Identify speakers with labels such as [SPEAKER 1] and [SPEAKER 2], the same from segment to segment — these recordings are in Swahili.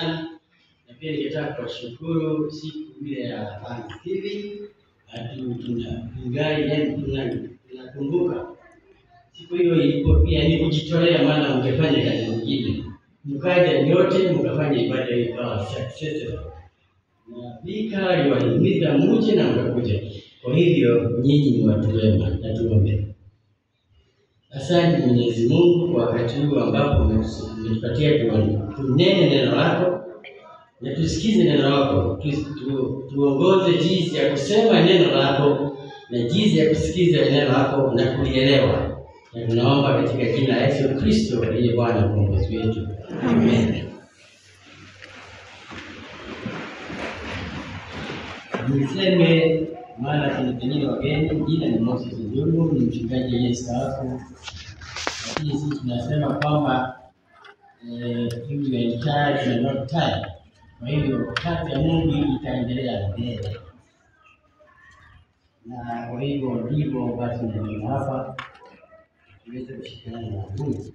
[SPEAKER 1] sana. Na pia ningetaka kuwashukuru siku ile ya Thanksgiving, tunakumbuka siku hiyo ilikuwa pia ni kujitolea, maana ungefanya kazi nyingine, mkaja nyote mkafanya ibada hiyo kwa successful. Na Vika aliwahimiza muje na mkakuja. Kwa hivyo nyinyi ni watu wema, na tuombe. Asante Mwenyezi Mungu kwa wakati huu ambapo umetupatia tunene neno lako na tusikize neno lako, tuongoze jinsi ya kusema neno lako na jinsi ya kusikiza neno lako na kulielewa. Na tunaomba katika jina la Yesu Kristo aliye Bwana na Mwokozi wetu. Amen. Niseme maana tunapendeni wageni, jina ni Moses Ndulu, ni mchungaji aliyestaafu. Lakini sisi tunasema kwamba you are in charge and not tired. Kwa hivyo kazi ya Mungu itaendelea mbele. Na kwa hivyo ndivyo basi ndio hapa tuweze kushirikiana na Mungu.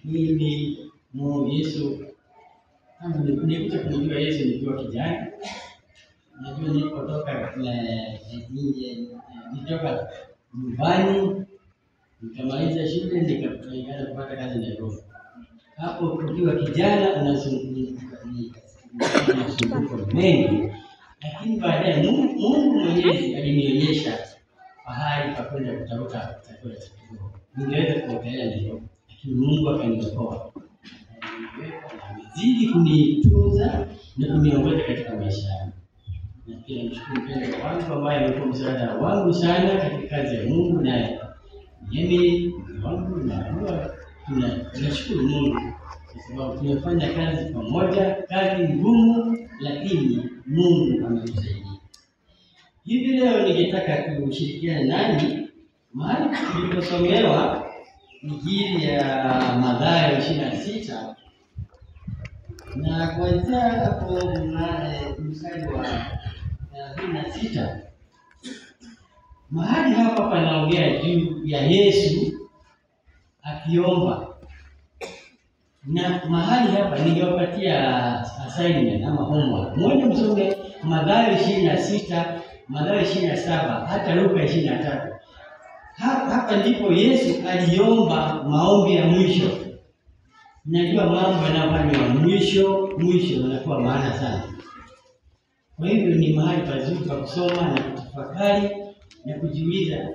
[SPEAKER 1] Mimi Yesu kama nilikuja kumjua Yesu nikiwa kijana. Najua nilipotoka nitoka nyumbani, nikamaliza shule, nikaanza kupata kazi Nairobi. Hapo ukiwa kijana unasumbuka mengi, lakini baadaye Mungu Mwenyezi alinionyesha pahali pa kwenda kutafuta chakula cha kiroho. Ningeweza kuogelea Nairobi, lakini Mungu akaniokoa. Amezidi kunitunza na kuniongoza katika maisha yangu. Na pia nishukuru mpendwa wangu ambaye amekuwa msaada wangu sana katika kazi ya Mungu, na mimi wangu na tunashukuru Mungu kwa sababu tunafanya kazi pamoja, kazi ngumu, lakini Mungu ametusaidia. Hivi leo ningetaka kushirikiana nanyi mahali tuliposomewa Injili ya Mathayo 26 na kuanzia hapo mstari wa 36. Mahali hapa panaongea juu ya Yesu akiomba. Na mahali hapa ningewapatia assignment ama homework. Mmoja msome Mathayo 26, Mathayo 27 hata Luka 23. Hapa ndipo Yesu aliomba maombi ya mwisho. Najua mambo yanayofanywa mwisho yanakuwa maana sana. Kwa hivyo ni mahali pazuri pa kusoma na kutafakari na kujiuliza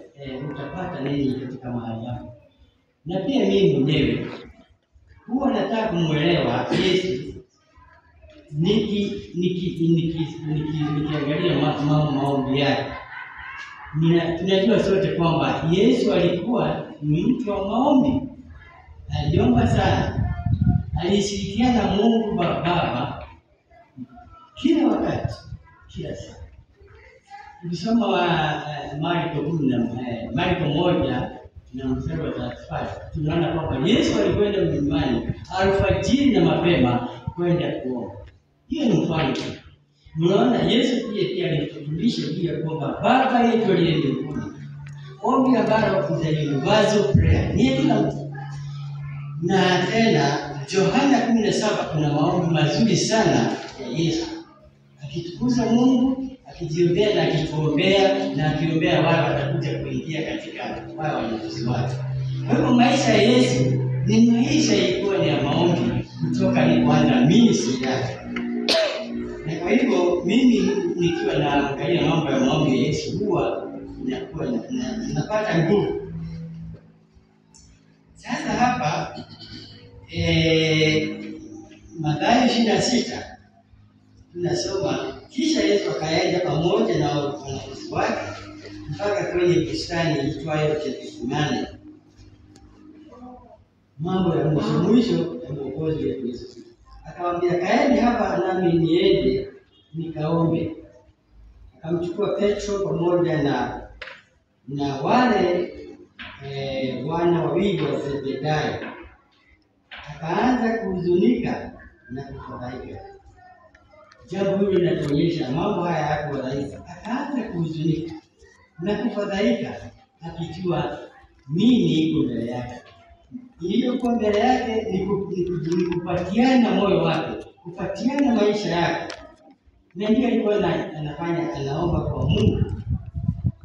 [SPEAKER 1] utapata nini katika mahali hapo. Na pia mimi mwenyewe huwa nataka kumuelewa Yesu nikiangalia maombi yake. Tunajua sote kwamba Yesu alikuwa ni mtu wa maombi. Aliomba sana. Alishirikiana na Mungu Baba kila wakati, kila saa. Ukisoma Marko 1 na mstari wa 35, tunaona kwamba Yesu alikwenda mlimani alfajiri na mapema kwenda kuomba. Hiyo ni mfano. Unaona Yesu pia alitufundisha pia kwamba Baba yetu aliye mbinguni, ombi ambalo ni universal prayer ni kila mtu. Na tena Yohana 17 kuna maombi mazuri sana ya Yesu akitukuza Mungu, akijiombea na akituombea na akiombea wale watakuja kuingia katika wale wanafunzi wake. Kwa hivyo maisha ya Yesu ni maisha ilikuwa ni ya maombi kutoka alipoanza ministry yake. Na kwa hivyo mimi nikiwa naangalia mambo ya maombi ya Yesu huwa napata nguvu. Sasa hapa Mathayo 26 tunasoma kisha Yesu akaenda pamoja na wanafunzi wake mpaka kwenye bustani itwayo Gethsemane. Mambo ya mwisho ya Mwokozi wetu Yesu. Akamwambia, kaeni hapa nami niende nikaombe. Akamchukua Petro pamoja na wale wana wawili wa Zebedayo. Akaanza kuhuzunika na kufadhaika. Jambo hilo linatuonyesha mambo haya yako rahisi. Akaanza kuhuzunika na kufadhaika akijua nini iko mbele yake. iliyokuwa mbele yake ni kupatiana moyo wake, kupatiana maisha yake. Na ndio alikuwa anafanya, anaomba kwa Mungu.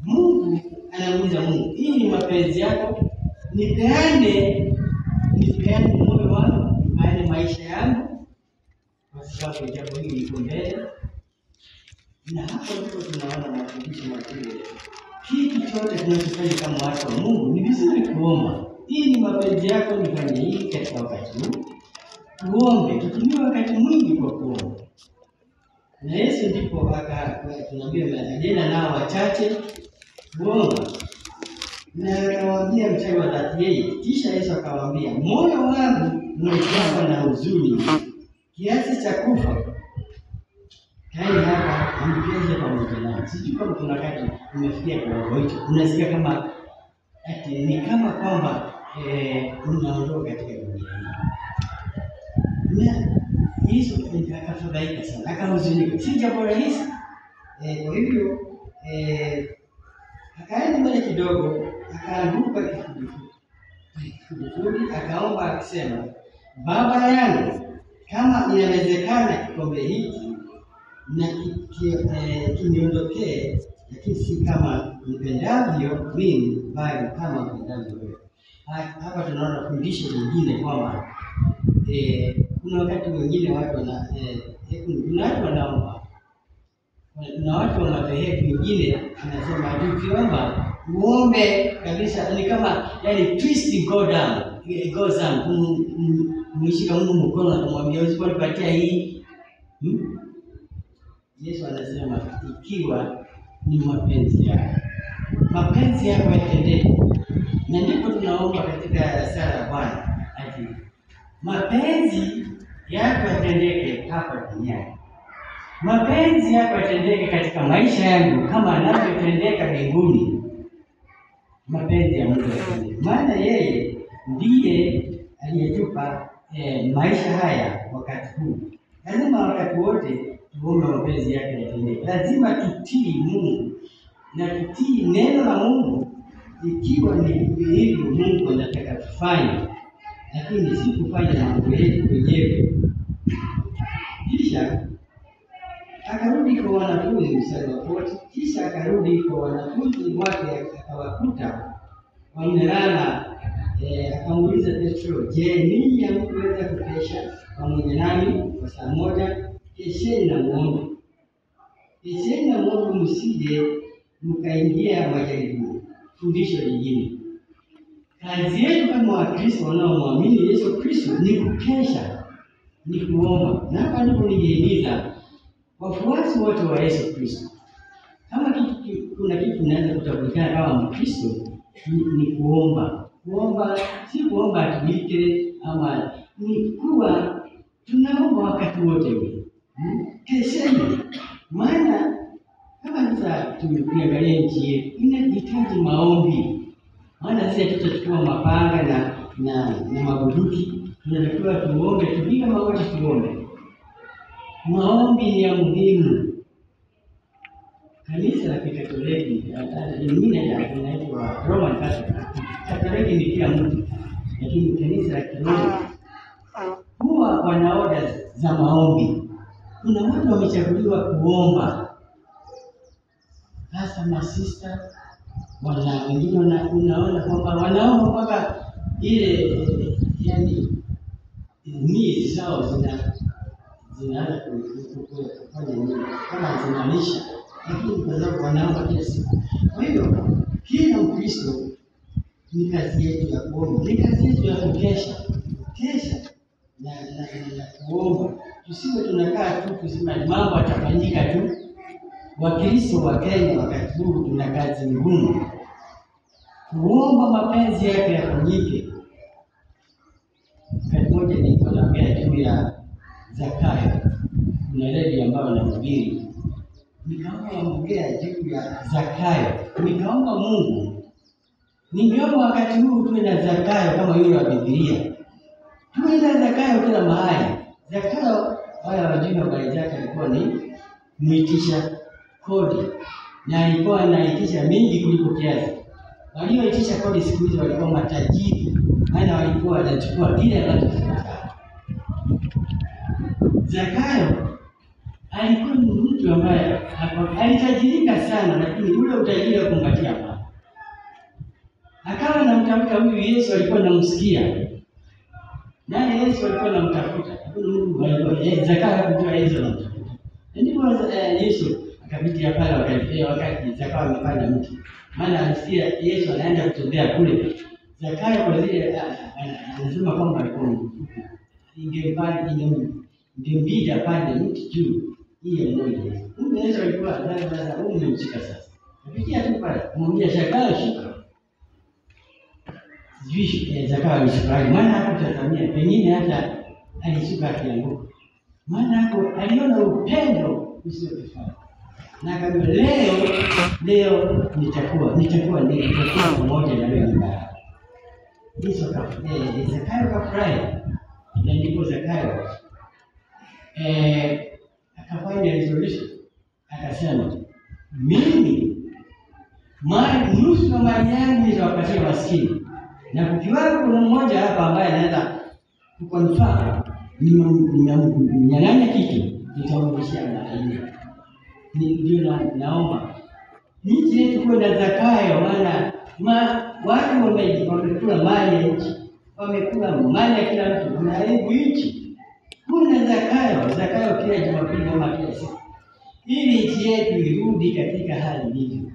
[SPEAKER 1] Mungu anamuuliza Mungu, hii ni mapenzi yako? Nipeane moyo wangu, nipeane maisha yangu, kwa sababu jambo hili liko mbele. Na hapo ndipo tunaona mafundisho makubwa. Kitu chote tunachofanya kama watu wa Mungu ni vizuri kuomba. Hii ni mapenzi yako, nifanye hii katika wakati huu. Tuombe, tutumie wakati mwingi kwa kuomba. Na Yesu ndipo tunaambia ajenda nao wachache kuomba. Na akawaambia mstari wa 38, kisha Yesu akawaambia, moyo wangu umejawa na huzuni kiasi cha kufa. Kaeni hapa mkeze pamoja nami. Sijui kama kuna wakati umefikia kiwango hicho. Unasikia kama ati ni kama kwamba unaondoka katika dunia hii. Na Yesu akafadhaika sana, akahuzunika. Si jambo rahisi. Kwa hivyo akaenda mbele kidogo, akaanguka kifudifudi, akaomba akisema, Baba yangu, kama inawezekana kikombe hiki na kiniondokee, lakini si kama nipendavyo mimi, bali kama upendavyo wewe. Hapa tunaona fundisho lingine kwamba kuna wakati wengine watu wanaomba. Kuna watu wa madhehebu mengine anasema tukiomba uombe kabisa, ni kama twist go down, it goes down. Mshika Mungu mkono na kumwambia usiponipatia hii. Yesu anasema ikiwa ni mapenzi yako yatendeke. Na ndipo tunaomba katika sala ya Bwana ati mapenzi yako yatendeke hapa duniani. Mapenzi yako yatendeke katika maisha yangu kama yanavyotendeka mbinguni. Mapenzi ya Mungu yatendeke. Maana yeye ndiye aliyetupa maisha haya wakati huu. Lazima wakati wote tuombe mapenzi yake yatendeke. Lazima tutii Mungu na tutii neno la Mungu, ikiwa ni hivyo Mungu anataka tufanye, lakini si kufanya mambo yetu wenyewe. Kisha akarudi kwa wanafunzi, mstari wa 40, kisha akarudi kwa wanafunzi wake akawakuta wamelala. Akamuuliza Petro, je, ninyi hamkuweza kukesha pamoja nami kwa saa moja? Kesheni na muombe. Kesheni na muombe msije mkaingia majaribuni. Fundisho lingine. Kazi yetu kama Wakristo wanaomwamini Yesu Kristo ni kukesha, ni kuomba. Na hapa ndipo ningehimiza wafuasi wote wa Yesu Kristo. Kama kuna kitu kinaweza kutambulikana kama Mkristo ni kuomba. Kuomba si kuomba atulike, ama ni kuwa tunaomba wakati wote ule. Kesheni. Maana kama sasa tumeangalia nchi yetu inahitaji maombi. Maana sisi tutachukua mapanga na mabunduki, tunatakiwa tuombe, tupige magoti tuombe. Maombi ni ya muhimu. Kanisa la Kikatoliki inaitwa Roman Catholic. Katoliki ni kila mtu, lakini kanisa la Kiroma huwa wana oda za maombi. Kuna watu wamechaguliwa kuomba, hasa masista wengine unaona kwamba wanaomba mpaka ile needs zao zinaanza kufanya nini, kama zinalisha, lakini kwa sababu wanaomba kila siku. Kwa hiyo kila Mkristo ni kazi yetu ya kuomba, ni kazi yetu ya kukesha na kuomba. Tusiwe tunakaa tu kusema mambo yatafanyika tu. Wakristo wa Kenya wakati huu tuna kazi ngumu, kuomba mapenzi yake yafanyike. Wakati mmoja nilikuwa naongea juu ya Zakayo, kuna redio ambayo nahubiri, nikaongea juu ya Zakayo, nikaomba Mungu, ningeomba wakati huu tuwe na Zakayo kama yule wa Biblia. Tuwe na Zakayo kila mahali. Zakayo wala wajinga habari zake alikuwa ni mwitisha kodi, na alikuwa anaitisha mingi kuliko kiasi. Walioitisha kodi siku hizo walikuwa matajiri. maana walikuwa wanachukua kile wanachotaka. Zakayo alikuwa ni mtu ambaye alitajirika sana, lakini ule utajiri hakumpatia mali. Akawa anamtafuta huyu Yesu, alikuwa anamsikia. Nani Yesu alikuwa anamtafuta? Hakuna Mungu alikuwa. Zakayo hakujua Yesu anamtafuta. Ndipo Yesu akapitia pale wakati Zakayo amepanda mti. Maana alisikia Yesu anaenda kutembea kule. Zakayo kwa zile anasema kwamba alikuwa mfupi. Ingembidi apande mti juu ile mmoja. Mungu Yesu alikuwa sasa umemshika sasa. Akapitia tu pale, kumwambia Zakayo shuka. Sijui Zakayo alishuka, maana hakutazamia, pengine hata alishuka akianguka. Maana hapo aliona upendo usiofaa. Na akasema leo nitakuwa pamoja na wewe mbaya. Yesu Zakayo kafurahi. Na ndipo Zakayo akafanya resolution, akasema mimi nusu ya mali yangu nitawapatia maskini, na kukiwa kuna mmoja hapa ambaye anaweza kukonfirm nimnyang'anya kitu, nitamrudishia mali. Ndio naomba nchi yetu kwa na Zakayo, maana watu wamekula mali ya nchi, wamekula mali ya kila mtu, wanaharibu nchi. Kuna Zakayo kila Jumapili ama kila siku, ili nchi yetu irudi katika hali ilivyo.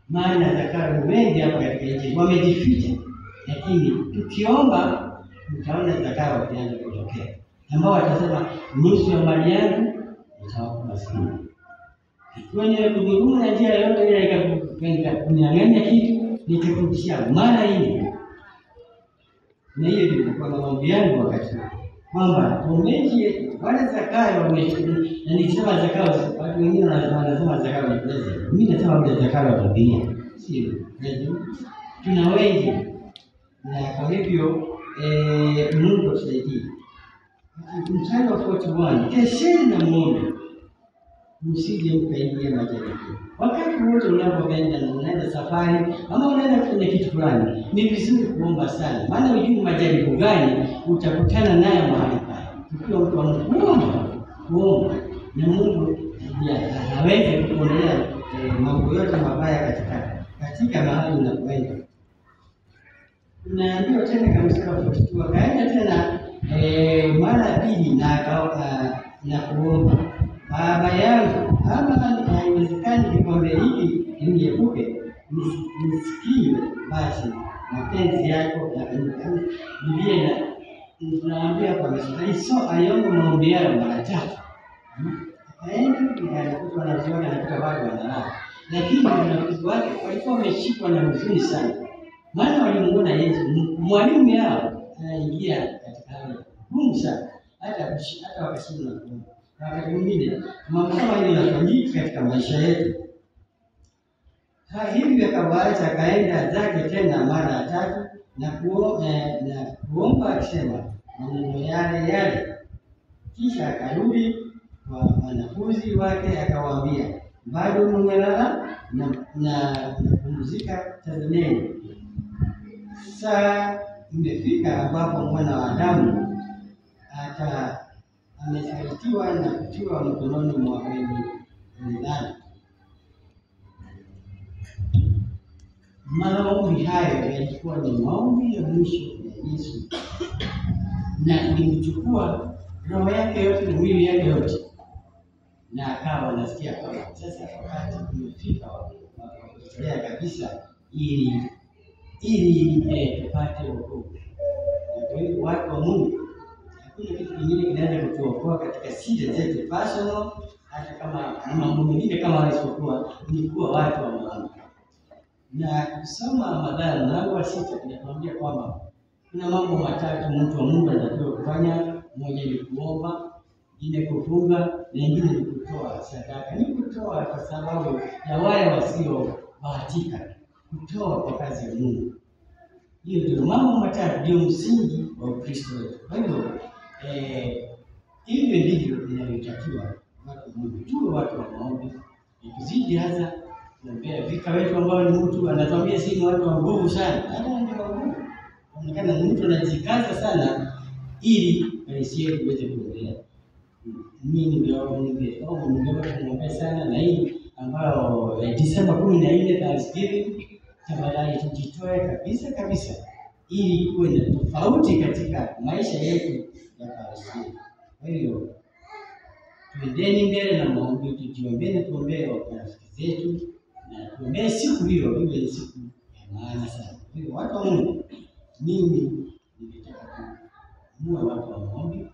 [SPEAKER 1] Maana Zakayo wengi hapa katika nchi wamejificha, lakini tukiomba mtaona Zakayo wakianza kutokea, ambao watasema nusu ya mali yangu nitawapa maskini. Ikiwa ni kudhulumu na njia yoyote ile ikakupenga kunyang'anya kitu, nitakurudishia mara ile. Na hiyo ndio kwa maombi yangu wakati kwamba tumeje wale Zakayo wamechukua. Na nikisema Zakayo, watu wengine wanasema Zakayo ni president. Mimi nasema wale Zakayo wa dunia, sio president. Tuna wengi, na kwa hivyo Mungu atusaidie. Mstari wa 41, kesheni na muombe msije mkaingia majaribio. Wakati wote unapoenda na unaenda safari ama unaenda kufanya kitu fulani, ni vizuri kuomba sana, maana hujui majaribu gani utakutana nayo mahali pale. Ukiwa mtu wa kuomba na Mungu anaweza kukuondolea mambo yote mabaya katika mahali unapoenda. Unaambiwa tena kama mstari wa 42, akaenda tena mara ya pili na kuomba, Baba yangu, kama haiwezekani kikombe hiki niepuke, nisikie basi mapenzi yako yafanyike. Biblia inaambia kwa Yesu aliomba maombi yao mara 3. Akaenda alikuwa anaziona na kutoka bado wanalala. Lakini wanafunzi wake walikuwa wameshikwa na huzuni sana. Maana walimuona Yesu mwalimu yao anaingia katika hali ngumu sana, hata wakashindwa na kuomba. Wakati mwingine mambo kama hiyo yanafanyika katika maisha yetu. Hivi akawaacha akaenda zake tena mara ya 3 na kuomba akisema maneno yale. Kisha akarudi kwa wanafunzi wake akawaambia, bado mmelala na kupumzika? Tazameni, saa imefika ambapo Mwana wa Adamu amesalitiwa na kutiwa mkononi mwa wenye dhambi. Maombi hayo yalikuwa ni maombi ya mwisho ya Yesu, na ilimchukua roho yake yote na mwili yake yote, na akawa anasikia kwamba sasa wakati umefika wa kujitolea kabisa ili tupate wokovu. Na kwa hiyo watu wa Mungu, hakuna kitu kingine kinaweza kutuokoa katika shida zetu personal, hata kama mambo mengine kama isipokuwa ni kuwa watu wa Mungu. Na kusoma Mathayo mlango wa 6 inatuambia kwamba kuna mambo matatu mtu wa Mungu anatakiwa kufanya. Moja ni kuomba, ingine kufunga, na ingine ni kutoa sadaka. Ni kutoa kwa sababu ya wale wasiobahatika, kutoa kwa kazi ya Mungu. Hiyo ndio mambo matatu, ndio msingi wa Ukristo wetu. Kwa hivyo hivyo ndivyo inavyotakiwa watu wa Mungu. Tuwe watu wa maombi, tuzidi hasa kuombea vika wetu ambao ni mtu anatuambia si watu wa nguvu sana. Hata ndio wa nguvu. Inaonekana mtu anajikaza sana ili aisiye kuweze kuendelea. Mimi ningeomba sana na hii ambayo Disemba 14 Thanksgiving, tafadhali tujitoe kabisa ili kuwe na tofauti katika maisha yetu ya Palestina. Kwa hiyo tuendeni mbele na maombi, tujiombee, tuombee rafiki zetu na tuombee siku hiyo iwe ni siku ya maana sana. Kwa hiyo watu wa Mungu, mimi ningetaka muwe watu wa maombi,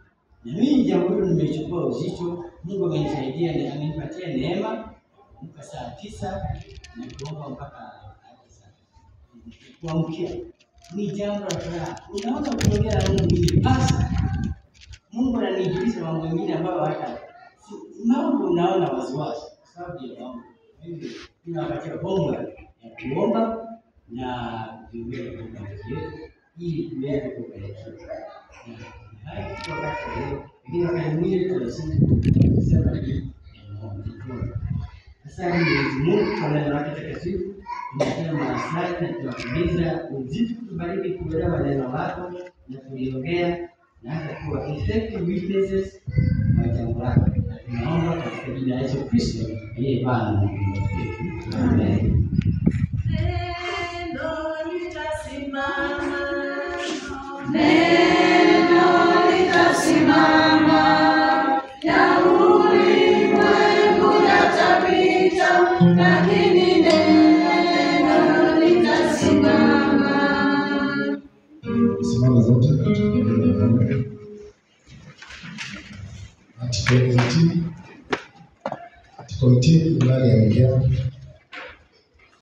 [SPEAKER 1] na mimi jambo hilo nimechukua uzito. Mungu amenisaidia na amenipatia neema kuamka saa 9 na kuomba mpaka saa kuamkia. Ni jambo la furaha. Unaona kuongea na Mungu ni basi. Mungu ananijulisha mambo mengine ambayo hata mambo unaona waziwazi sababu ya mambo. Hivi tunapatia bonga ya kuomba na kuombea kwa yetu ili tuweze kubarikiwa. Hai kwa wakati leo, ndio kanuni tunasema ni sasa Mwenyezi Mungu kwa neno lake takatifu tunataka maasante na tunakimiza uzidi kubariki kuelewa neno lako na kuliongea na hata kuwa effective witnesses wa jambo lako. Tunaomba katika jina la Yesu Kristo aliye Bwana na Mwokozi wetu. Amen.
[SPEAKER 2] Neno litasimama, ya ulimwengu yatapita, lakini neno litasimama.
[SPEAKER 3] Simama zote Article 18 ndani ya